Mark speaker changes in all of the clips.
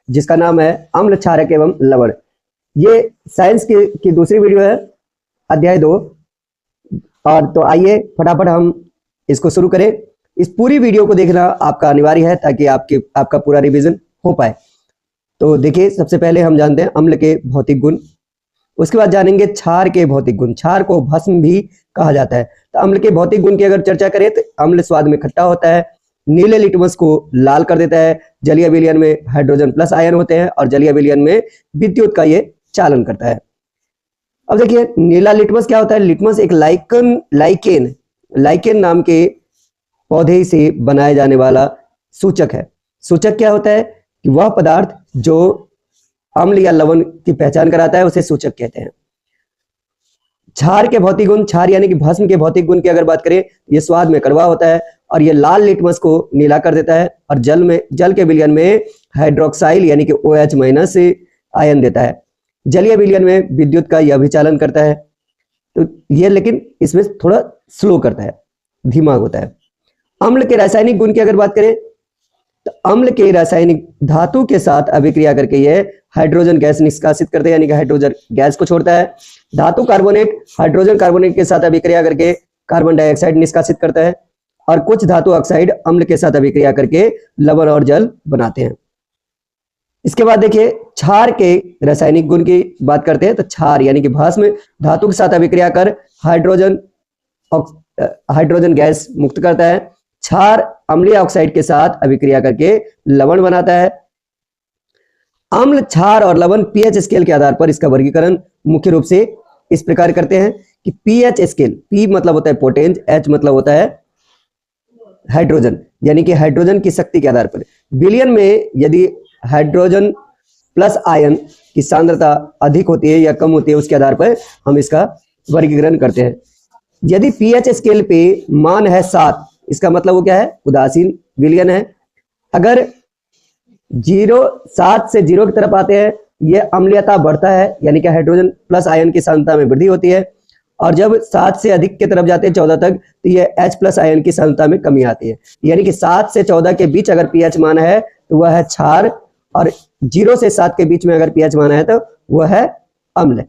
Speaker 1: जिसका नाम है अम्ल, क्षारक एवं लवण। ये साइंस की दूसरी वीडियो है, अध्याय 2। और तो आइए फटाफट हम इसको शुरू करें। इस पूरी वीडियो को देखना आपका अनिवार्य है ताकि आपका पूरा रिवीजन हो पाए। तो देखिए, सबसे पहले हम जानते हैं अम्ल के भौतिक गुण, उसके बाद जानेंगे क्षार के भौतिक गुण। क्षार को भस्म भी कहा जाता है। तो अम्ल के भौतिक गुण की अगर चर्चा करें तो अम्ल स्वाद में खट्टा होता है, नीले लिटमस को लाल कर देता है, जलीय विलयन में हाइड्रोजन प्लस आयन होते हैं और जलीय विलयन में विद्युत का ये चालन करता है। अब देखिए नीला लिटमस क्या होता है। लिटमस एक लाइकेन नाम के पौधे से बनाए जाने वाला सूचक है। सूचक क्या होता है कि वह पदार्थ जो अम्ल या लवण की पहचान कराता है उसे सूचक कहते हैं। क्षार के भौतिक गुण, क्षार यानी कि भस्म के भौतिक गुण की अगर बात करें, ये स्वाद में कड़वा होता है और ये लाल लिटमस को नीला कर देता है और जल के विलयन में हाइड्रोक्साइल यानी कि OH- आयन देता है। जलीय विलयन में विद्युत का यह भी चालन करता है। तो ये लेकिन इसमें थोड़ा स्लो करता है, धीमा होता है। अम्ल के रासायनिक गुण की अगर बात करें तो अम्ल के रासायनिक धातु के साथ अभिक्रिया करके ये हाइड्रोजन गैस निष्कासित करते हैं, यानी कि हाइड्रोजन गैस को छोड़ता है। धातु कार्बोनेट हाइड्रोजन कार्बोनेट के साथ अभिक्रिया करके कार्बन डाइऑक्साइड निष्कासित करता है और कुछ धातु ऑक्साइड अम्ल के साथ अभिक्रिया करके लवण और जल बनाते हैं। इसके बाद देखिए क्षार के रासायनिक गुण की बात करते हैं तो क्षार यानी कि भस्म धातु के साथ अभिक्रिया कर हाइड्रोजन गैस मुक्त करता है। क्षार अम्लीय ऑक्साइड के साथ अभिक्रिया करके लवण बनाता है। अम्ल, क्षार और लवण पीएच स्केल के आधार पर इसका वर्गीकरण मुख्य रूप से इस प्रकार करते हैं कि पीएच स्केल, पी मतलब होता है पोटेंज, एच मतलब होता है हाइड्रोजन, यानी कि हाइड्रोजन की शक्ति के आधार पर। विलयन में यदि हाइड्रोजन प्लस आयन की सांद्रता अधिक होती है या कम होती है, उसके आधार पर हम इसका वर्गीकरण करते हैं। यदि पीएच स्केल पे मान है 7, इसका मतलब वो क्या है, उदासीन विलयन है। अगर 7 से 0 की तरफ आते हैं, ये अम्लीयता बढ़ता है, यानी कि हाइड्रोजन प्लस आयन की सांद्रता में वृद्धि होती है। और जब 7 से अधिक की तरफ जाते हैं 14 तक, तो ये H प्लस आयन की सांद्रता में कमी आती है। यानी कि 7 से 14 के बीच अगर पीएच मान है तो वह है क्षार, और 0 से 7 के बीच में अगर पीएच मान है तो वह है अम्ल।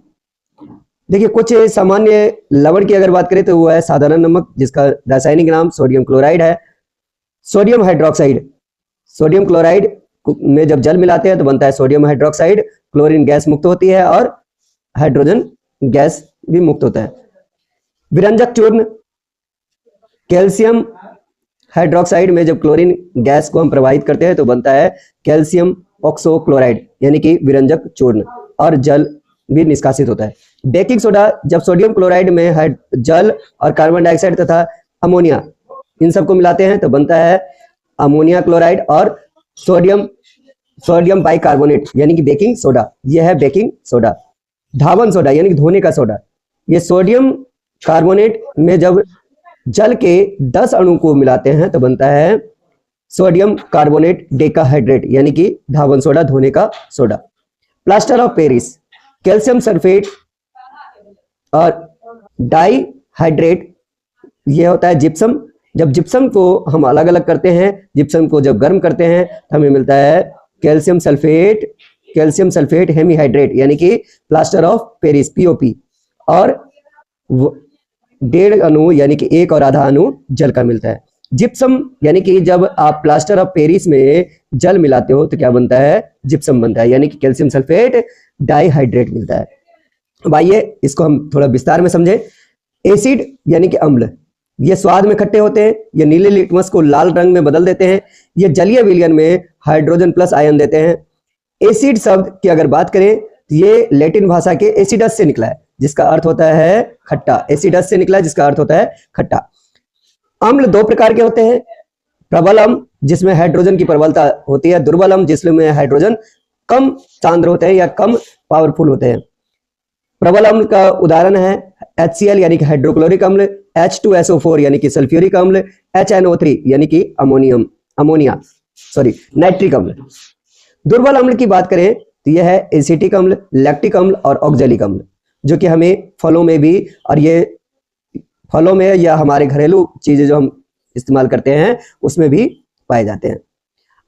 Speaker 1: देखिए कुछ सामान्य लवण की अगर बात करें तो वह है साधारण नमक, जिसका रासायनिक नाम सोडियम क्लोराइड है। सोडियम हाइड्रोक्साइड, सोडियम क्लोराइड में जब जल मिलाते हैं तो बनता है सोडियम हाइड्रोक्साइड। क्लोरीन गैस मुक्त होती है और हाइड्रोजन गैस भी मुक्त होता है। विरंजक चूर्ण, कैल्शियम हाइड्रोक्साइड में जब क्लोरीन गैस को हम प्रवाहित करते हैं तो बनता है कैल्शियम ऑक्सोक्लोराइड, यानी कि विरंजक चूर्ण, और जल भी निष्कासित होता है। बेकिंग सोडा, जब सोडियम क्लोराइड में जल और कार्बन डाइऑक्साइड तथा अमोनिया इन सबको मिलाते हैं तो बनता है अमोनिया क्लोराइड और सोडियम बाइकार्बोनेट, यानी कि बेकिंग सोडा। यह है बेकिंग सोडा। धावन सोडा यानी कि धोने का सोडा, ये सोडियम कार्बोनेट में जब जल के 10 अणु को मिलाते हैं तो बनता है सोडियम कार्बोनेट डेकाहाइड्रेट, यानी कि धावन सोडा, धोने का soda. Plaster of Paris, calcium sulphate और डाइहाइड्रेट, यह होता है जिप्सम। जब जिप्सम को हम अलग अलग करते हैं, जिप्सम को जब गर्म करते हैं तो हमें मिलता है कैल्शियम सल्फेट हेमीहाइड्रेट, यानी कि प्लास्टर ऑफ पेरिस, POP। और 1.5 अणु यानी कि 1 और आधा अणु जल का मिलता है। जिप्सम यानी कि जब आप प्लास्टर ऑफ पेरिस में जल मिलाते हो तो क्या बनता है, जिप्सम बनता है, यानी कि कैल्शियम सल्फेट डाइहाइड्रेट मिलता है। अब आइए इसको हम थोड़ा विस्तार में समझें। एसिड यानी कि अम्ल, ये स्वाद में खट्टे होते हैं, ये नीले लिटमस को लाल रंग में बदल देते हैं, ये जलीय विलयन में हाइड्रोजन प्लस आयन देते हैं। एसिड शब्द की अगर बात करें तो ये लैटिन भाषा के एसिडस से निकला है, जिसका अर्थ होता है खट्टा। एसिडस से निकला है जिसका अर्थ होता है खट्टा। अम्ल 2 प्रकार के होते हैं, प्रबल अम्ल जिसमें हाइड्रोजन की प्रबलता होती है, दुर्बल अम्ल जिसमें हाइड्रोजन कम सांद्र होते हैं या कम पावरफुल होते हैं। प्रबल अम्ल का उदाहरण है HCl यानी कि हाइड्रोक्लोरिक अम्ल, H2SO4 यानी कि सल्फ्यूरिक अम्ल, HNO3 यानी कि नाइट्रिक अम्ल। दुर्बल अम्ल की बात करें तो यह है एसिटिक अम्ल, लैक्टिक अम्ल और ऑक्जेलिक अम्ल, जो कि हमें फलों में भी, और ये फलों में या हमारे घरेलू चीजें जो हम इस्तेमाल करते हैं उसमें भी पाए जाते हैं।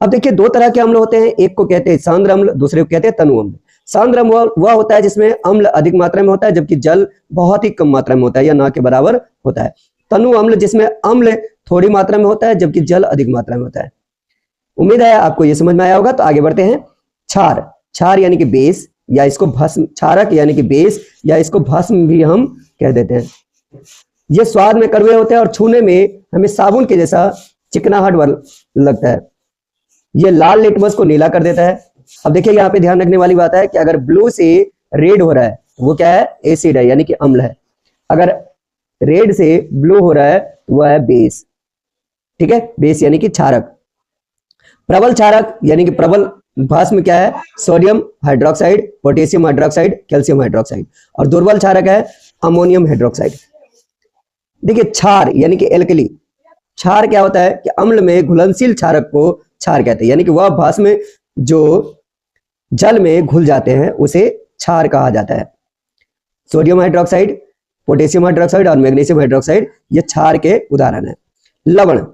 Speaker 1: अब देखिए दो तरह के अम्ल होते हैं, एक को कहते हैं सांद्र अम्ल, दूसरे को कहते हैं तनु अम्ल। सांद्र अम्ल वह होता है जिसमें अम्ल अधिक मात्रा में होता है जबकि जल बहुत ही कम मात्रा में होता है या ना के बराबर होता है। तनु अम्ल जिसमें अम्ल थोड़ी मात्रा में होता है जबकि जल अधिक मात्रा में होता है। उम्मीद है आपको ये समझ में आया होगा। तो आगे बढ़ते हैं। क्षार, क्षार यानी कि बेस, या इसको भस्म, क्षारक यानी कि बेस, या इसको भस्म भी हम कह देते हैं। ये स्वाद में कड़वे होते हैं और छूने में हमें साबुन के जैसा चिकनाहट लगता है। ये लाल लिटमस को नीला कर देता है। अब देखिए यहाँ पे ध्यान रखने वाली बात है कि अगर ब्लू से रेड हो रहा है तो वो क्या है, एसिड है यानी कि अम्ल है। अगर रेड से ब्लू हो रहा है वो है बेस। ठीक है, बेस यानी कि क्षारक। प्रबल क्षारक यानी कि प्रबल भस्म क्या है, sodium hydroxide, potassium hydroxide, calcium hydroxide. और दुर्बल क्षारक है अमोनियम हाइड्रोक्साइड। देखिए क्षार यानी कि एल्कली, क्षार क्या होता है कि अम्ल में घुलनशील क्षारक को क्षार कहते हैं, यानी कि वह भस्म जो जल में घुल जाते हैं उसे क्षार कहा जाता है। सोडियम हाइड्रोक्साइड, पोटेशियम हाइड्रोक्साइड और मैग्नीशियम हाइड्रोक्साइड ये क्षार के उदाहरण हैं। लवण,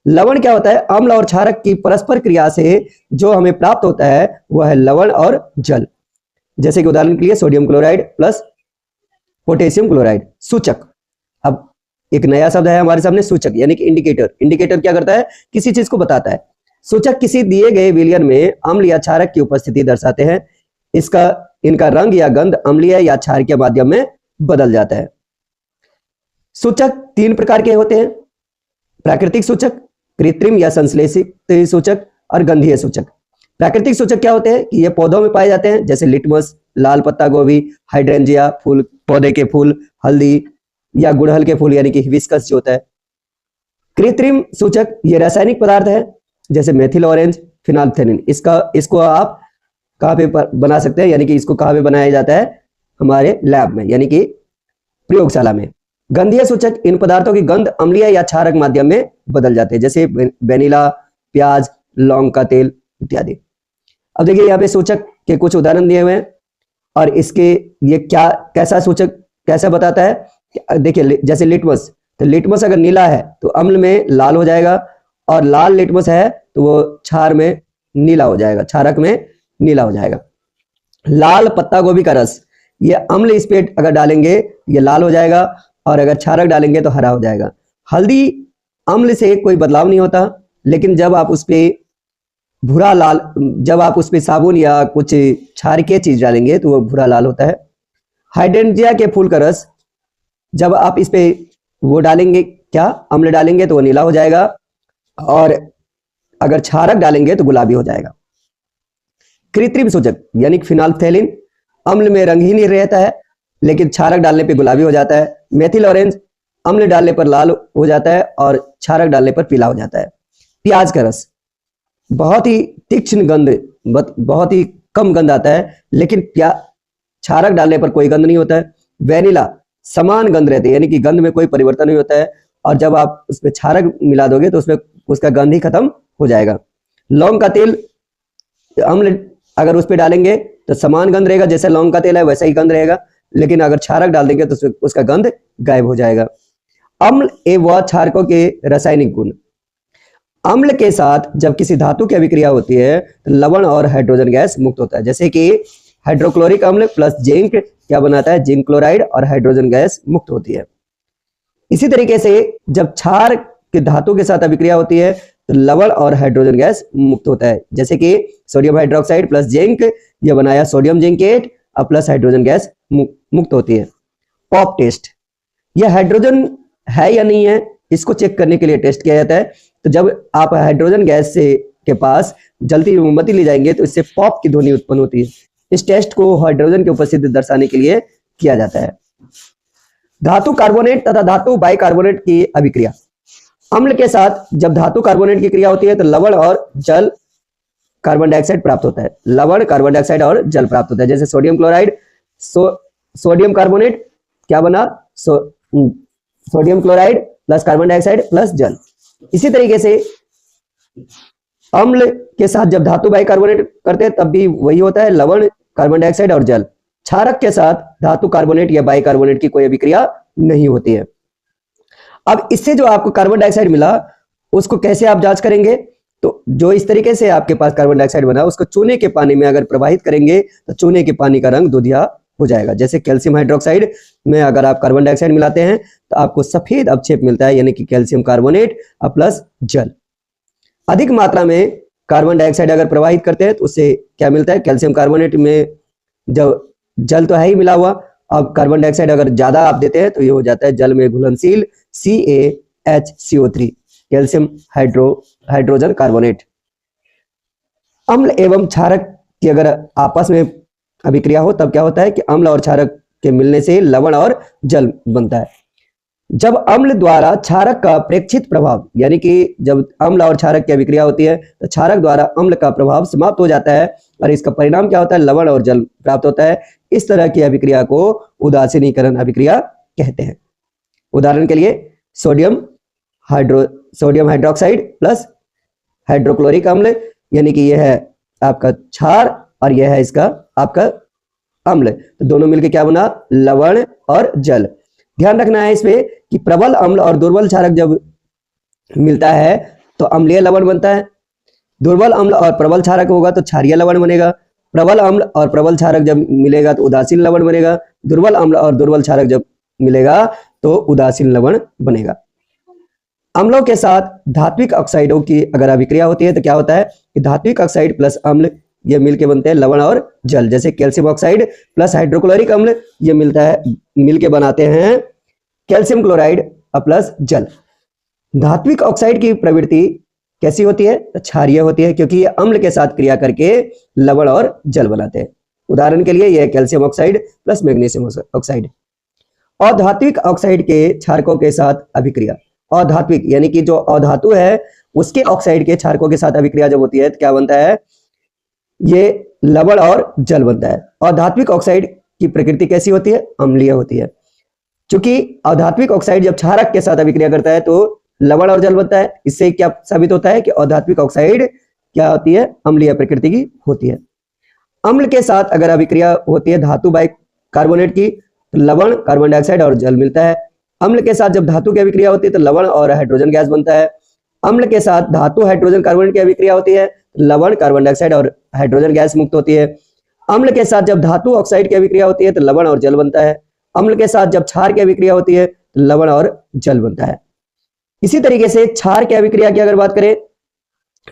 Speaker 1: लवण क्या होता है, अम्ल और क्षारक की परस्पर क्रिया से जो हमें प्राप्त होता है वह है लवण और जल। जैसे कि उदाहरण के लिए sodium chloride plus potassium chloride. सूचक, अब एक नया शब्द है हमारे सामने, सूचक यानी कि इंडिकेटर। इंडिकेटर क्या करता है, किसी चीज को बताता है। सूचक किसी दिए गए विलयन में अम्ल या क्षारक की उपस्थिति दर्शाते हैं। इनका रंग या गंध अम्लीय या क्षार के माध्यम में बदल जाता है। सूचक तीन प्रकार के होते हैं, प्राकृतिक सूचक, कृत्रिम या संश्लेषित सूचक और गंधीय सूचक। प्राकृतिक सूचक क्या होते हैं कि ये पौधों में पाए जाते हैं, जैसे लिटमस, लाल पत्ता गोभी, हाइड्रेंजिया फूल, पौधे के फूल, हल्दी या गुड़हल के फूल यानी कि हिबिस्कस जो होता है। कृत्रिम सूचक ये रासायनिक पदार्थ है, जैसे मेथिल ऑरेंज, फिनाल्फथेलिन। इसको आप कहाँ पे बना सकते हैं, यानी कि इसको कहाँ पे बनाया जाता है, हमारे लैब में यानी कि प्रयोगशाला में। गंधीय सूचक इन पदार्थों की गंध अम्लीय या क्षारक माध्यम में बदल जाते हैं, जैसे वेनिला, प्याज, लौंग का तेल इत्यादि। अब देखिए यहाँ पे सूचक के कुछ उदाहरण दिए हुए हैं और इसके ये क्या कैसा सूचक कैसा बताता है। देखिए जैसे लिटमस, तो लिटमस अगर नीला है तो अम्ल में लाल हो जाएगा, और लाल लिटमस है तो वो क्षार में नीला हो जाएगा, क्षारक में नीला हो जाएगा। लाल पत्ता गोभी का रस, ये अम्ल इस पे अगर डालेंगे ये लाल हो जाएगा, और अगर क्षारक डालेंगे तो हरा हो जाएगा। हल्दी अम्ल से कोई बदलाव नहीं होता, लेकिन जब आप उस पे भूरा लाल, जब आप उस पे साबुन या कुछ क्षारकीय चीज डालेंगे तो वो भूरा लाल होता है। हाइड्रेंजिया के फूल का रस, जब आप इस पे वो डालेंगे, क्या अम्ल डालेंगे तो वो नीला हो जाएगा, और अगर क्षारक डालेंगे तो गुलाबी हो जाएगा। कृत्रिम सूचक यानी फिनाल्फथेलिन अम्ल में रंगहीन ही रहता है, लेकिन क्षारक डालने पे गुलाबी हो जाता है। मेथिल ऑरेंज अम्ल डालने पर लाल हो जाता है और क्षारक डालने पर पीला हो जाता है। प्याज का रस बहुत ही तीक्ष्ण गंध, बहुत ही कम गंध आता है, लेकिन क्षारक डालने पर कोई गंध नहीं होता है। वेनिला समान गंध रहती है, यानी कि गंध में कोई परिवर्तन नहीं होता है, और जब आप उसमें क्षारक मिला दोगे तो उसमें उसका गंध ही खत्म हो जाएगा। लौंग का तेल अम्ल अगर उस पर डालेंगे तो समान गंध रहेगा, जैसे लौंग का तेल है वैसा ही गंध रहेगा, लेकिन अगर क्षारक डाल देंगे तो उसका गंध गायब हो जाएगा। अम्ल एवं क्षारकों के रासायनिक गुण, अम्ल के साथ जब किसी धातु की अभिक्रिया होती है तो लवण और हाइड्रोजन गैस मुक्त होता है, जैसे कि हाइड्रोक्लोरिक अम्ल प्लस जिंक क्या बनाता है, जिंक क्लोराइड, और हाइड्रोजन गैस मुक्त होती है। इसी तरीके से जब क्षार की धातु के साथ अभिक्रिया होती है तो लवण और हाइड्रोजन गैस मुक्त होता है, जैसे कि सोडियम हाइड्रोक्साइड प्लस जिंक यह बनाया सोडियम जिंकेट और प्लस हाइड्रोजन गैस मुक्त होती है। पॉप टेस्ट, यह हाइड्रोजन है या नहीं है इसको चेक करने के लिए टेस्ट किया जाता है। तो जब आप हाइड्रोजन गैस से के पास जलती हुई मोमबत्ती ले जाएंगे तो इससे पॉप की ध्वनि उत्पन्न होती है। इस टेस्ट को हाइड्रोजन की उपस्थिति दर्शाने के लिए किया जाता है। धातु कार्बोनेट तथा धातु बाइकार्बोनेट की अभिक्रिया, अम्ल के साथ जब धातु कार्बोनेट की क्रिया होती है तो लवण और जल कार्बन डाइऑक्साइड प्राप्त होता है, लवण कार्बन डाइऑक्साइड और जल प्राप्त होता है, जैसे सोडियम क्लोराइड, सोडियम कार्बोनेट क्या बना, sodium chloride plus carbon dioxide plus जल। इसी तरीके से अम्ल के साथ जब धातु बाइकार्बोनेट करते हैं तब भी वही होता है, लवण कार्बन डाइऑक्साइड और जल। क्षारक के साथ धातु कार्बोनेट या बाइकार्बोनेट की कोई अभिक्रिया नहीं होती है। अब इससे जो आपको कार्बन डाइऑक्साइड मिला उसको कैसे आप जांच करेंगे, तो जो इस तरीके से आपके पास कार्बन डाइऑक्साइड बना उसको चूने के पानी में अगर प्रवाहित करेंगे तो चूने के पानी का रंग दूधिया हो जाएगा। जैसे कैल्शियम हाइड्रोक्साइड में अगर आप कार्बन डाइऑक्साइड मिलाते हैं तो आपको सफेद अवक्षेप मिलता है, यानी कि कैल्शियम कार्बोनेट प्लस जल। अधिक मात्रा में कार्बन डाइऑक्साइड अगर प्रवाहित करते हैं तो उससे क्या मिलता है, कैल्शियम कार्बोनेट में जब जल तो है ही मिला हुआ, अब कार्बन डाइऑक्साइड अगर ज्यादा आप देते हैं तो ये हो जाता है जल में घुलनशील CaHCO3 कैल्शियम हाइड्रोजन कार्बोनेट। अम्ल एवं क्षारक की अगर आपस में अभिक्रिया हो तब क्या होता है कि अम्ल और क्षारक के मिलने से लवण और जल बनता है। जब अम्ल द्वारा क्षारक का प्रेक्षित प्रभाव, यानी कि जब अम्ल और क्षारक की अभिक्रिया होती है तो क्षारक द्वारा अम्ल का प्रभाव समाप्त हो जाता है और इसका परिणाम क्या होता है, लवण और जल प्राप्त होता है। इस तरह की अभिक्रिया को उदासीनीकरण अभिक्रिया कहते हैं। उदाहरण के लिए सोडियम हाइड्रोक्साइड प्लस हाइड्रोक्लोरिक अम्ल, यानी कि यह है आपका क्षार और यह है इसका आपका अम्ल, तो दोनों मिलकर क्या बना, लवण और जल। ध्यान रखना है इसमें कि प्रबल अम्ल और दुर्बल क्षारक जब मिलता है तो अम्लीय लवण बनता है। दुर्बल अम्ल और प्रबल क्षारक होगा तो क्षारीय लवण बनेगा। प्रबल अम्ल और प्रबल क्षारक जब मिलेगा तो उदासीन लवण बनेगा। दुर्बल अम्ल और दुर्बल क्षारक जब मिलेगा तो उदासीन लवण बनेगा। अम्लों के साथ धात्विक ऑक्साइडों की अगर अभिक्रिया होती है तो क्या होता है कि धात्विक ऑक्साइड प्लस अम्ल ये मिलके बनते हैं लवण और जल। जैसे कैल्शियम ऑक्साइड प्लस हाइड्रोक्लोरिक अम्ल ये मिलके बनाते हैं कैल्शियम क्लोराइड प्लस जल। धात्विक ऑक्साइड की प्रवृत्ति कैसी होती है, तो क्षारीय होती है, क्योंकि ये अम्ल के साथ क्रिया करके लवण और जल बनाते हैं। उदाहरण के लिए यह calcium oxide plus magnesium oxide. अधात्विक ऑक्साइड के क्षारकों के साथ अभिक्रिया, अधात्विक यानी कि जो अधातु है उसके ऑक्साइड के क्षारकों के साथ अभिक्रिया जब होती है तो क्या बनता है, ये लवण और जल बनता है। अधात्विक ऑक्साइड की प्रकृति कैसी होती है, अम्लीय होती है। क्योंकि अधात्विक ऑक्साइड जब क्षारक के साथ अभिक्रिया करता है तो लवण और जल बनता है। इससे क्या साबित होता है कि अधात्विक ऑक्साइड क्या होती है, अम्लीय प्रकृति की होती है। अम्ल के साथ अगर अभिक्रिया होती है धातु बाइकार्बोनेट की तो लवण, कार्बन डाइऑक्साइड और जल मिलता है। अम्ल के साथ जब धातु की अभिक्रिया होती है तो लवण और हाइड्रोजन गैस बनता है। अम्ल के साथ धातु हाइड्रोजन कार्बोनेट की अभिक्रिया होती है तो लवण, कार्बन डाइऑक्साइड और हाइड्रोजन गैस मुक्त होती है। अम्ल के साथ जब धातु ऑक्साइड की अभिक्रिया होती है तो लवण और जल बनता है। अम्ल के साथ जब क्षार की अभिक्रिया होती है तो लवण और जल बनता है। इसी तरीके से क्षार की अभिक्रिया की अगर बात करें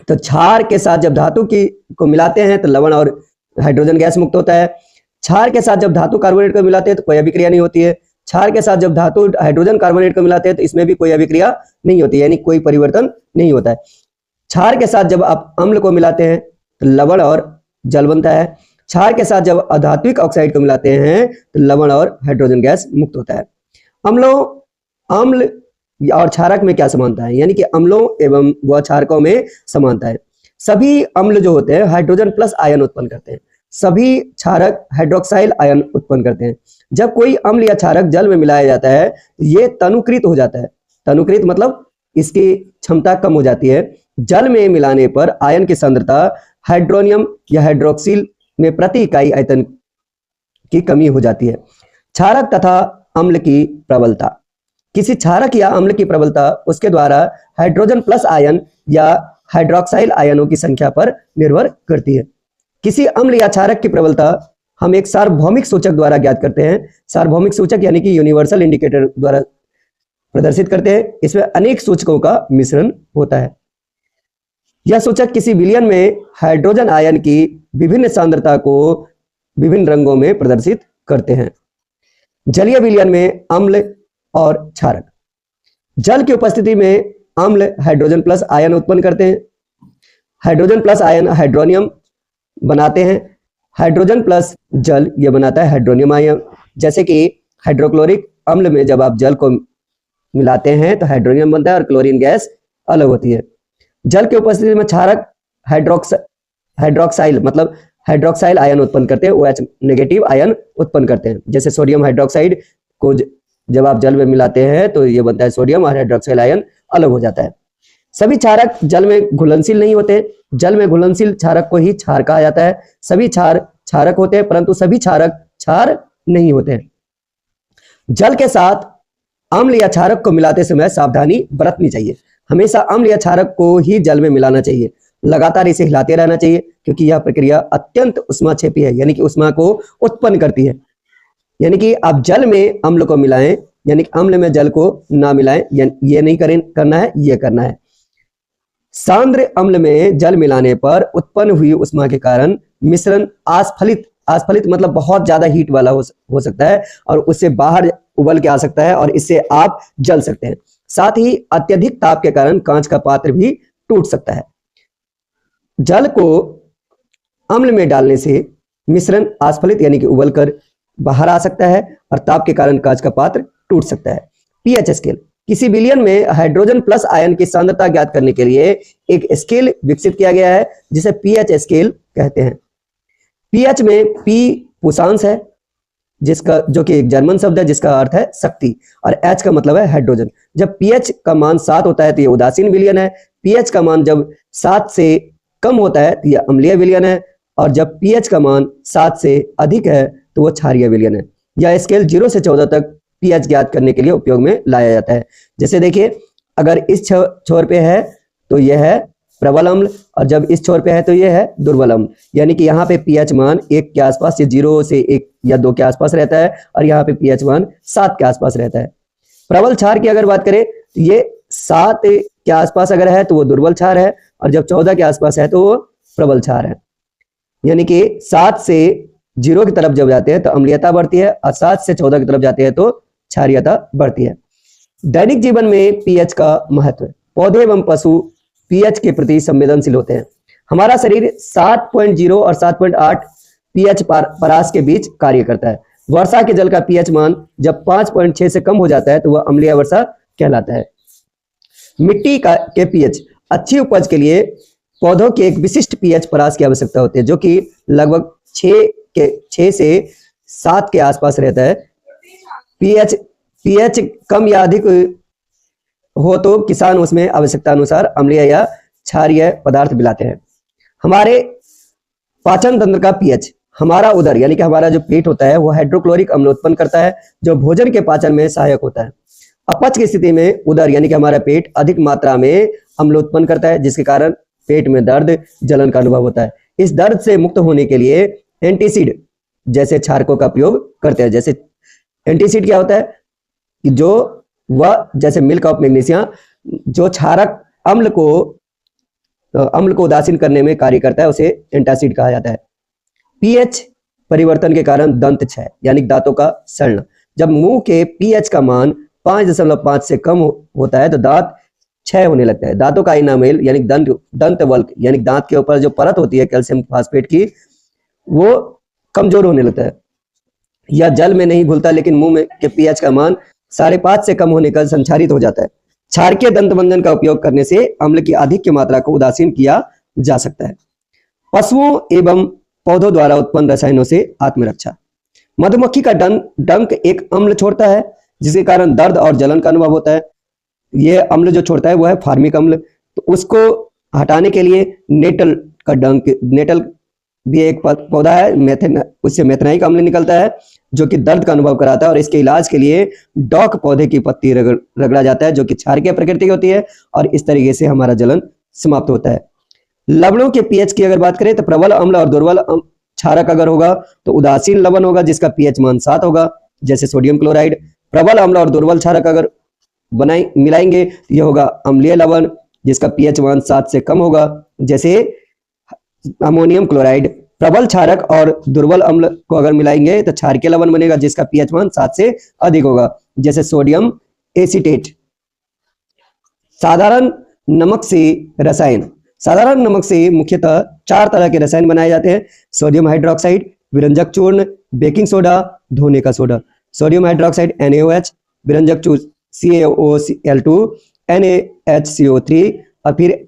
Speaker 1: तो क्षार के साथ जब धातु को मिलाते हैं तो लवण और हाइड्रोजन गैस मुक्त होता है। क्षार के साथ जब धातु कार्बोनेट को मिलाते हैं तो कोई अभिक्रिया नहीं होती है। क्षार के साथ जब धातु हाइड्रोजन कार्बोनेट को मिलाते हैं तो इसमें भी कोई अभिक्रिया नहीं होती है, यानी कोई परिवर्तन नहीं होता है। क्षार के साथ जब आप अम्ल को मिलाते हैं तो लवण और जल बनता है। क्षार के साथ जब अधात्विक ऑक्साइड को मिलाते हैं तो लवण और हाइड्रोजन गैस मुक्त होता है। अम्ल और क्षारक में क्या समानता है, यानी कि अम्लों एवं व क्षारकों में समानता है। सभी अम्ल जो होते हैं हाइड्रोजन प्लस आयन उत्पन्न करते हैं, सभी क्षारक हाइड्रोक्साइल आयन उत्पन्न करते हैं। जब कोई अम्ल या क्षारक जल में मिलाया जाता है ये तनुकृत हो जाता है। तनुकृत मतलब इसकी क्षमता कम हो जाती है। जल में मिलाने पर आयन की सांद्रता हाइड्रोनियम या हाइड्रोक्सिल में प्रति इकाई आयतन की कमी हो जाती है। क्षारक तथा अम्ल की प्रबलता, किसी क्षारक या अम्ल की प्रबलता उसके द्वारा हाइड्रोजन प्लस आयन या हाइड्रोक्साइल आयनों की संख्या पर निर्भर करती है। किसी अम्ल या क्षारक की प्रबलता हम एक सार्वभौमिक सूचक द्वारा ज्ञात करते हैं। सार्वभौमिक सूचक यानी कि यूनिवर्सल इंडिकेटर द्वारा प्रदर्शित करते हैं। इसमें अनेक सूचकों का मिश्रण होता है। यह सूचक किसी विलयन में हाइड्रोजन आयन की विभिन्न सांद्रता को विभिन्न रंगों में प्रदर्शित करते हैं। जलीय विलयन में अम्ल और क्षारक, जल की उपस्थिति में अम्ल हाइड्रोजन प्लस आयन उत्पन्न करते हैं। हाइड्रोजन प्लस आयन हाइड्रोनियम बनाते हैं। हाइड्रोजन प्लस जल ये बनाता है हाइड्रोनियम आयन। जैसे कि हाइड्रोक्लोरिक अम्ल में जब आप जल को मिलाते हैं तो हाइड्रोनियम बनता है और क्लोरीन गैस अलग होती है। जल की उपस्थिति में क्षारक हाइड्रोक्साइल मतलब हाइड्रोक्साइल आयन उत्पन्न करते हैं, OH नेगेटिव आयन उत्पन्न करते हैं। जैसे सोडियम हाइड्रोक्साइड को जब आप जल में मिलाते हैं तो ये बनता है सोडियम और हाइड्रोक्साइल आयन अलग हो जाता है। सभी क्षारक जल में घुलनशील नहीं होते। जल में घुलनशील क्षारक को ही क्षार कहा जाता है। सभी क्षार क्षारक होते हैं परंतु सभी क्षारक क्षार नहीं होते हैं। जल के साथ अम्ल या क्षारक को मिलाते समय सावधानी बरतनी चाहिए। हमेशा अम्ल या क्षारक को ही जल में मिलाना चाहिए। लगातार इसे हिलाते रहना चाहिए, क्योंकि यह प्रक्रिया अत्यंत उष्माक्षेपी है, यानी कि उष्मा को उत्पन्न करती है। यानी कि आप जल में अम्ल को मिलाएं, यानी कि अम्ल में जल को ना मिलाएं, ये नहीं करना है, ये करना है। सांद्र अम्ल में जल मिलाने पर उत्पन्न हुई उष्मा के कारण मिश्रण आस्फलित मतलब बहुत ज्यादा हीट वाला हो सकता है, और उससे बाहर उबल के आ सकता है, और इससे आप जल सकते हैं। साथ ही अत्यधिक ताप के कारण कांच का पात्र भी टूट सकता है। जल को अम्ल में डालने से मिश्रण आस्फलित यानी कि उबल कर बाहर आ सकता है, और ताप के कारण कांच का पात्र टूट सकता है। पीएच स्केल, किसी विलयन में हाइड्रोजन प्लस आयन की सांद्रता ज्ञात करने के लिए एक स्केल विकसित किया गया है, जिसे पीएच स्केल कहते हैं। पीएच में पी पुषांश है, जिसका जो कि एक जर्मन शब्द है जिसका अर्थ है शक्ति, और एच का मतलब है हाइड्रोजन। जब पीएच का मान 7 होता है तो यह उदासीन विलयन है। पीएच का मान जब 7 से कम होता है तो यह अम्लीय विलयन है, और जब पीएच का मान 7 से अधिक है तो वह क्षारीय विलयन है। यह स्केल 0 से 14 तक पीएच ज्ञात करने के लिए उपयोग में लाया जाता है। जैसे देखिए, अगर इस छोर पे है तो यह है प्रबल अम्ल, और जब इस छोर पे है तो यह है दुर्बल अम्ल। यानी कि यहाँ पे पीएच मान 1 के आसपास, ये 0 से 1 या 2 के आसपास रहता है, और यहाँ पे पीएच मान 7 के आसपास रहता है। प्रबल क्षार की अगर बात करें तो ये 7 के आसपास अगर है तो वो दुर्बल क्षार है, और जब 14 के आसपास है तो वो प्रबल क्षार है। यानी कि 7 से 0 की तरफ जब जाते हैं तो अम्लीयता बढ़ती है, और 7 से 14 की तरफ जाते हैं तो क्षारीयता बढ़ती है। दैनिक जीवन में पीएच का महत्व, पौधे एवं पशु पीएच के प्रति संवेदनशील होते हैं। हमारा शरीर 7.0 और 7.8 पीएच परास के बीच कार्य करता है। वर्षा के जल का पीएच मान जब 5.6 से कम हो जाता है तो वह अम्लीय वर्षा कहलाता है। मिट्टी के पीएच, अच्छी उपज के लिए पौधों के एक विशिष्ट पीएच परास की आवश्यकता होती है, जो कि लगभग 6 से 7 के आसपास रहता है। पीएच कम या अधिक हो तो किसान उसमें आवश्यकता अनुसार अम्लीय या क्षारीय पदार्थ मिलाते हैं। हमारे पाचन तंत्र का पीएच, हमारा उदर यानी कि हमारा जो पेट होता है वो हाइड्रोक्लोरिक अम्ल उत्पन्न करता है, जो भोजन के पाचन में सहायक होता है। अपच की स्थिति में उदर यानी कि हमारा पेट अधिक मात्रा में अम्ल उत्पन्न करता है, जिसके कारण पेट में दर्द, जलन का अनुभव होता है। इस दर्द से मुक्त होने के लिए एंटीसिड जैसे क्षारकों का प्रयोग करते हैं। जैसे एंटीसिड क्या होता है कि जो वह जैसे मिल्क ऑफ मैग्नीशिया, जो क्षारक अम्ल को उदासीन करने में कार्य करता है, उसे एंटासिड कहा जाता है। पीएच परिवर्तन के कारण दंत क्षय यानी दांतों का सड़ना, जब मुंह के पीएच का मान 5.5 से कम होता है तो दांत क्षय होने लगता है। दांतों का इनामेल यानी दंत वल्क यानी दांत के ऊपर जो परत होती है कैल्शियम फास्फेट की, वो कमजोर होने लगता है। यह जल में नहीं घुलता, लेकिन मुंह में के पीएच का मान 5.5 से कम होने का संचारित हो जाता है। क्षारकीय दंत मंजन का उपयोग करने से अम्ल की आधिक्य मात्रा को उदासीन किया जा सकता है। पशुओं एवं पौधों द्वारा उत्पन्न रसायनों से आत्मरक्षा, मधुमक्खी का डंक एक अम्ल छोड़ता है, जिसके कारण दर्द और जलन का अनुभव होता है। यह अम्ल जो छोड़ता है वह है फार्मिक अम्ल। तो उसको हटाने के लिए नेटल का डंक, नेटल भी एक पौधा है, उससे मेथनाइक अम्ल निकलता है जो कि दर्द का अनुभव कराता है, और इसके इलाज के लिए डॉक पौधे की पत्ती रगड़ा जाता है, जो कि क्षारकीय प्रकृति की होती है, और इस तरीके से हमारा जलन समाप्त होता है। लवणों के पीएच की अगर बात करें तो प्रबल अम्ल और दुर्बल क्षारक अगर होगा तो उदासीन लवण होगा जिसका पीएच मान 7 होगा, जैसे सोडियम क्लोराइड। प्रबल अम्ल और दुर्बल क्षारक अगर मिलाएंगे तो यह होगा अम्लीय लवण जिसका पीएच मान 7 से कम होगा, जैसे अमोनियम क्लोराइड। प्रबल क्षारक और दुर्बल अम्ल को अगर मिलाएंगे तो क्षारकीय लवण बनेगा जिसका पीएच मान 7 से अधिक होगा, जैसे सोडियम एसीटेट। साधारण नमक से रसायन, साधारण नमक से मुख्यतः 4 तरह के रसायन बनाए जाते हैं: सोडियम हाइड्रोक्साइड, विरंजक चूर्ण, बेकिंग सोडा, धोने का सोडा। सोडियम हाइड्रोक्साइड NaOH, विरंजक चूर्ण CaOCl2, NaHCO3 और फिर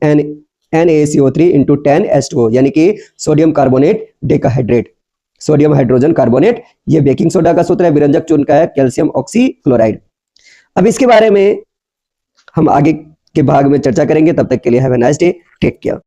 Speaker 1: NaCO3 × 10H2O यानी कि sodium carbonate decahydrate, sodium hydrogen carbonate. ये बेकिंग सोडा का सूत्र है। विरंजक चूर्ण का है कैल्शियम ऑक्सीक्लोराइड। अब इसके बारे में हम आगे के भाग में चर्चा करेंगे। तब तक के लिए have a nice day, take care.